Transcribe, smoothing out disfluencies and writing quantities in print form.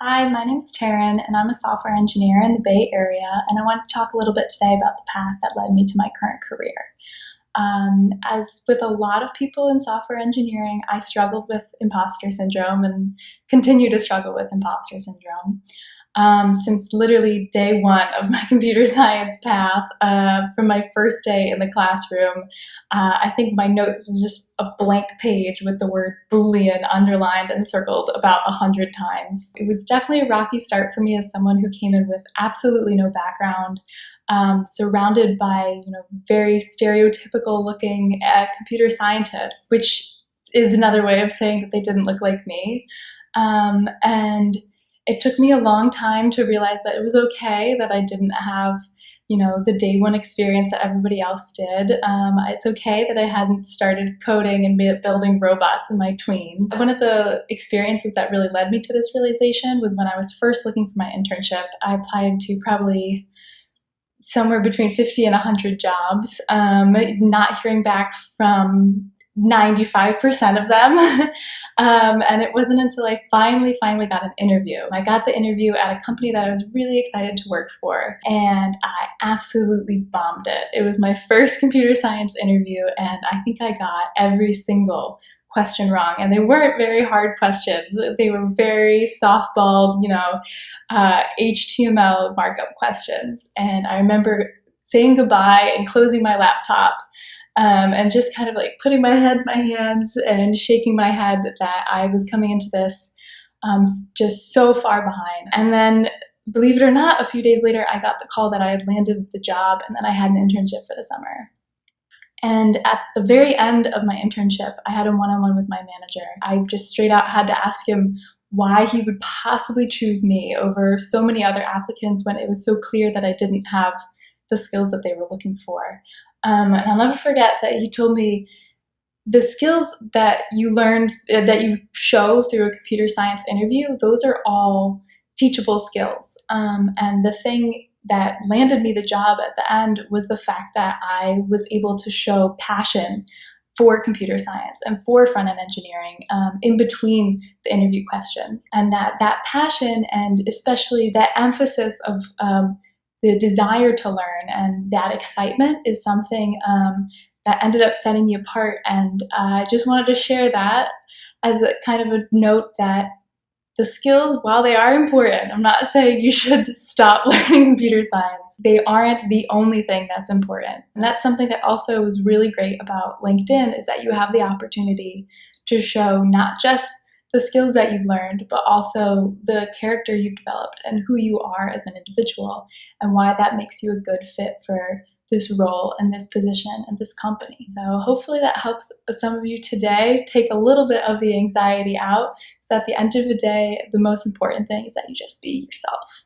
Hi, my name's Tarin, and I'm a software engineer in the Bay Area, and I want to talk a little bit today about the path that led me to my current career. As with a lot of people in software engineering, I struggled with imposter syndrome and continue to struggle with imposter syndrome. Since literally day one of my computer science path, from my first day in the classroom, I think my notes was just a blank page with the word Boolean underlined and circled about 100 times. It was definitely a rocky start for me as someone who came in with absolutely no background, surrounded by very stereotypical looking computer scientists, which is another way of saying that they didn't look like me. And it took me a long time to realize that it was okay that I didn't have, the day one experience that everybody else did. It's okay that I hadn't started coding and building robots in my tweens. One of the experiences that really led me to this realization was when I was first looking for my internship. I applied to probably somewhere between 50 and 100 jobs, not hearing back from 95% of them. And it wasn't until I finally got an interview. I got the interview at a company that I was really excited to work for, and I absolutely bombed it. It was my first computer science interview, and I think I got every single question wrong. And they weren't very hard questions. They were very softball, HTML markup questions. And I remember saying goodbye and closing my laptop, and just kind of like putting my head in my hands and shaking my head that I was coming into this just so far behind. And then, believe it or not, a few days later, I got the call that I had landed the job and that I had an internship for the summer. And at the very end of my internship, I had a one-on-one with my manager. I just straight out had to ask him why he would possibly choose me over so many other applicants when it was so clear that I didn't have the skills that they were looking for. And I'll never forget that he told me the skills that you learn, that you show through a computer science interview, those are all teachable skills. And the thing that landed me the job at the end was the fact that I was able to show passion for computer science and for front-end engineering in between the interview questions. And that passion, and especially that emphasis of the desire to learn and that excitement, is something that ended up setting me apart. And I just wanted to share that as a kind of a note that the skills, while they are important, I'm not saying you should stop learning computer science. They aren't the only thing that's important. And that's something that also was really great about LinkedIn, is that you have the opportunity to show not just the skills that you've learned, but also the character you've developed and who you are as an individual, and why that makes you a good fit for this role and this position and this company. So hopefully that helps some of you today take a little bit of the anxiety out, because at the end of the day, the most important thing is that you just be yourself.